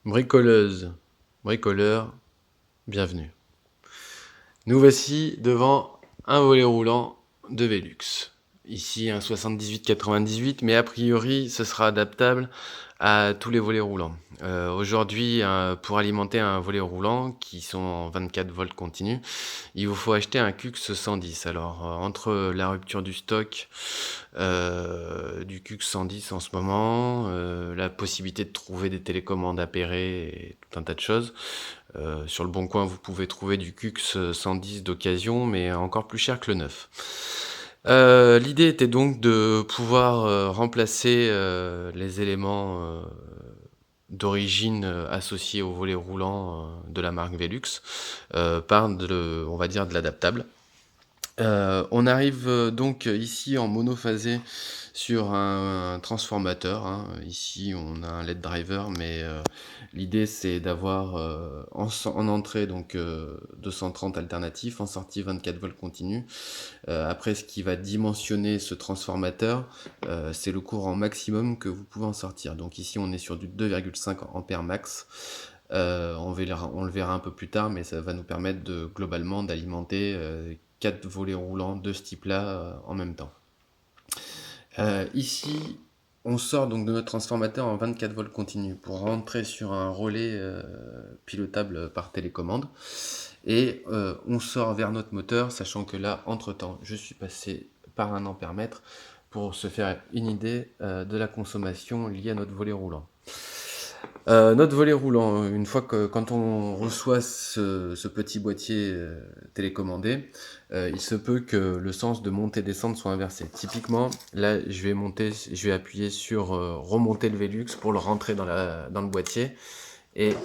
Bricoleuse, bricoleur, bienvenue. Nous voici devant un volet roulant de Velux. Ici un 78-98, mais a priori ce sera adaptable à tous les volets roulants. Aujourd'hui, pour alimenter un volet roulant qui sont en 24 volts continu, il vous faut acheter un CUX 110. Alors entre la rupture du stock du CUX 110 en ce moment, la possibilité de trouver des télécommandes appairées et tout un tas de choses, sur le Bon Coin, vous pouvez trouver du CUX 110 d'occasion, mais encore plus cher que le neuf. L'idée était donc de pouvoir remplacer les éléments d'origine associés au volet roulant de la marque Velux par on va dire de l'adaptable. On arrive donc ici en monophasé sur un transformateur, hein. Ici on a un LED driver, mais l'idée c'est d'avoir en entrée donc 230 alternatifs, en sortie 24 volts continu. Après, ce qui va dimensionner ce transformateur, c'est le courant maximum que vous pouvez en sortir. Donc ici on est sur du 2,5 ampères max. On le verra un peu plus tard, mais ça va nous permettre globalement d'alimenter 4 volets roulants de ce type-là en même temps. Ici, on sort donc de notre transformateur en 24 volts continu pour rentrer sur un relais pilotable par télécommande. Et on sort vers notre moteur, sachant que là, entre-temps, je suis passé par un ampèremètre pour se faire une idée de la consommation liée à notre volet roulant. Notre volet roulant, une fois que quand on reçoit ce petit boîtier télécommandé, il se peut que le sens de montée-descente soit inversé. Typiquement, là, je vais appuyer sur remonter le Velux pour le rentrer dans le boîtier, et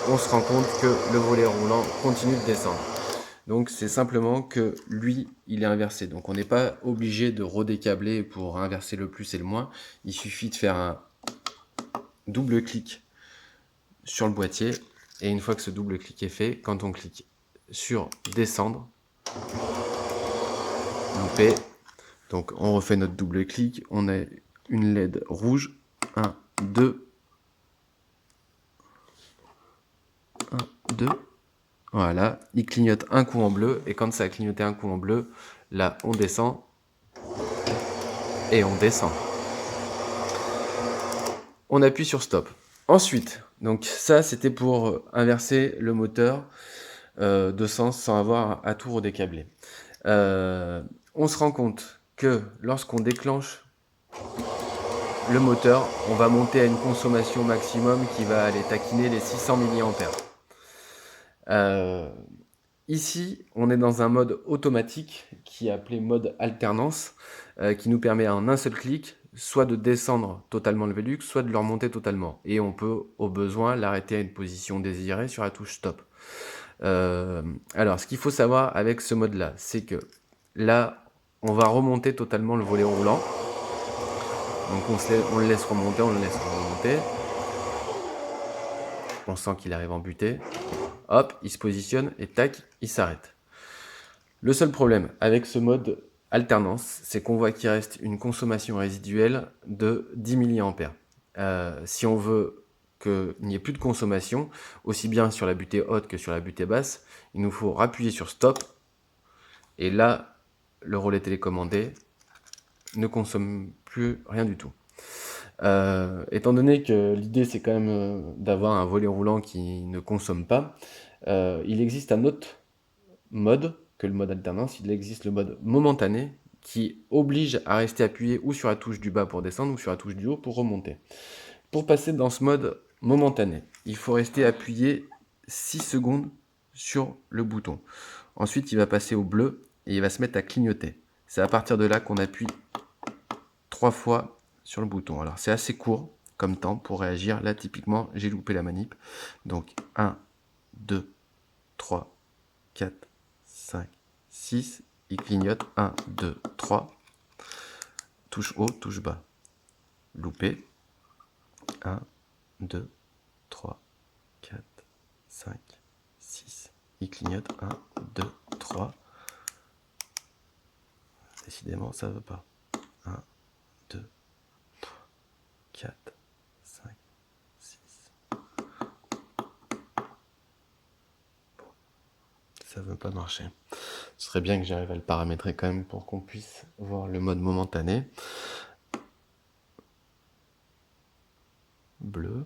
on se rend compte que le volet roulant continue de descendre. Donc c'est simplement que lui, il est inversé. Donc on n'est pas obligé de redécabler pour inverser le plus et le moins. Il suffit de faire un double clic sur le boîtier, et une fois que ce double clic est fait, quand on clique sur descendre, loupé, donc on refait notre double clic, on a une LED rouge, 1, 2, 1, 2, voilà, il clignote un coup en bleu, et quand ça a clignoté un coup en bleu, là on descend, et on descend. On appuie sur stop. Ensuite, donc ça c'était pour inverser le moteur de sens sans avoir à tout redécabler. On se rend compte que lorsqu'on déclenche le moteur, on va monter à une consommation maximum qui va aller taquiner les 600 mA. Ici, on est dans un mode automatique qui est appelé mode alternance, qui nous permet en un seul clic soit de descendre totalement le Velux, soit de le remonter totalement. Et on peut, au besoin, l'arrêter à une position désirée sur la touche stop. Alors, ce qu'il faut savoir avec ce mode-là, c'est que là, on va remonter totalement le volet roulant. Donc on le laisse remonter, On sent qu'il arrive en butée. Hop, il se positionne et tac, il s'arrête. Le seul problème avec ce mode alternance, c'est qu'on voit qu'il reste une consommation résiduelle de 10 mA. Si on veut qu'il n'y ait plus de consommation, aussi bien sur la butée haute que sur la butée basse, il nous faut appuyer sur stop, et là, le relais télécommandé ne consomme plus rien du tout. Étant donné que l'idée c'est quand même d'avoir un volet roulant qui ne consomme pas, il existe un autre mode que le mode alternance. Il existe le mode momentané qui oblige à rester appuyé ou sur la touche du bas pour descendre ou sur la touche du haut pour remonter. Pour passer dans ce mode momentané, il faut rester appuyé 6 secondes sur le bouton. Ensuite, il va passer au bleu et il va se mettre à clignoter. C'est à partir de là qu'on appuie 3 fois sur le bouton. Alors c'est assez court comme temps pour réagir. Là, typiquement, j'ai loupé la manip. Donc 1, 2, 3, 4, 5, 6. Il clignote. 1, 2, 3. Touche haut, touche bas. Loupé. 1, 2, 3, 4, 5, 6. Il clignote. 1, 2, 3. Décidément, ça ne va pas. 1, 2, 3, 4, 5, 6. veut pas marcher. Ce serait bien que j'arrive à le paramétrer quand même pour qu'on puisse voir le mode momentané. Bleu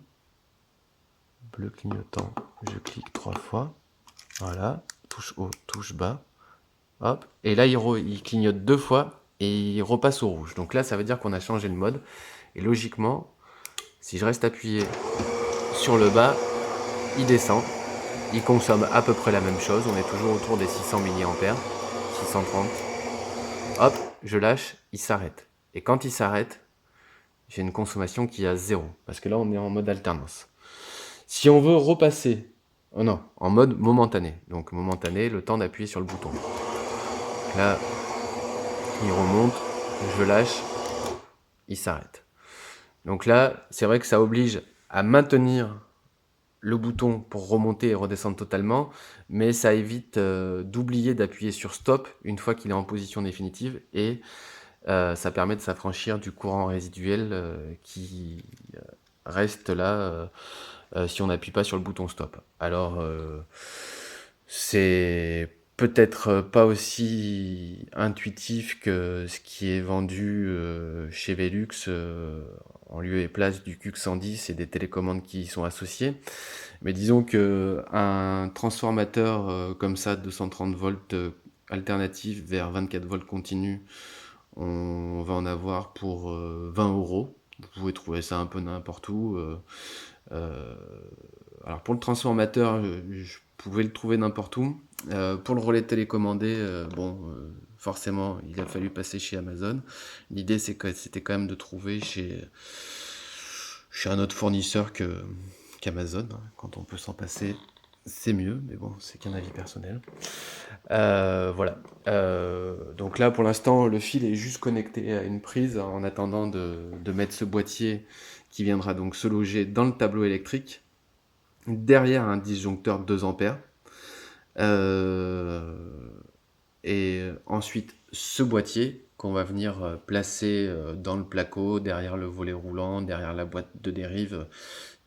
clignotant, je clique 3 fois, voilà, touche haut, touche bas, hop, et là il clignote 2 fois et il repasse au rouge. Donc là ça veut dire qu'on a changé le mode, et logiquement, si je reste appuyé sur le bas, il descend, il consomme à peu près la même chose, on est toujours autour des 600 mAh, 630, hop, je lâche, il s'arrête. Et quand il s'arrête, j'ai une consommation qui est à 0, parce que là on est en mode alternance. Si on veut repasser, oh non, en mode momentané, donc momentané, le temps d'appuyer sur le bouton. Là, il remonte, je lâche, il s'arrête. Donc là, c'est vrai que ça oblige à maintenir le bouton pour remonter et redescendre totalement, mais ça évite d'oublier d'appuyer sur stop une fois qu'il est en position définitive, et ça permet de s'affranchir du courant résiduel qui reste là si on n'appuie pas sur le bouton stop. Alors, c'est peut-être pas aussi intuitif que ce qui est vendu chez Velux en lieu et place du QX110 et des télécommandes qui y sont associées. Mais disons que un transformateur comme ça, 230 volts alternatif vers 24 volts continu, on va en avoir pour 20 euros. Vous pouvez trouver ça un peu n'importe où. Alors pour le transformateur, je pouvais le trouver n'importe où. Pour le relais télécommandé, forcément, il a fallu passer chez Amazon. L'idée, c'était quand même de trouver chez un autre fournisseur qu'Amazon. Quand on peut s'en passer, c'est mieux, mais bon, c'est qu'un avis personnel. Voilà. Donc là, pour l'instant, le fil est juste connecté à une prise en attendant de mettre ce boîtier qui viendra donc se loger dans le tableau électrique, derrière un disjoncteur de 2 ampères. Et ensuite, ce boîtier qu'on va venir placer dans le placo, derrière le volet roulant, derrière la boîte de dérive,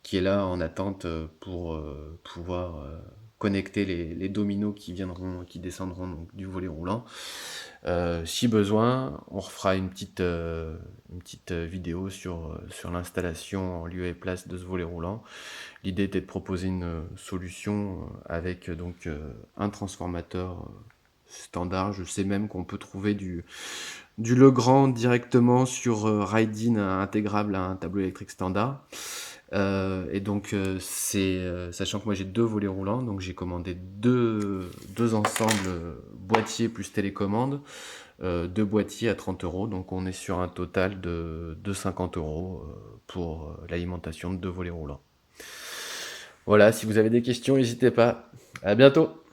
qui est là en attente pour pouvoir connecter les dominos qui descendront donc, du volet roulant. Si besoin, on refera une petite vidéo sur l'installation en lieu et place de ce volet roulant. L'idée était de proposer une solution avec donc un transformateur standard. Je sais même qu'on peut trouver du Legrand directement sur Raidin intégrable à un tableau électrique standard. Et donc, sachant que moi j'ai 2 volets roulants, donc j'ai commandé deux ensembles boîtiers plus télécommande, 2 boîtiers à 30 euros, donc on est sur un total de 50 euros pour l'alimentation de 2 volets roulants. Voilà, si vous avez des questions, n'hésitez pas. À bientôt!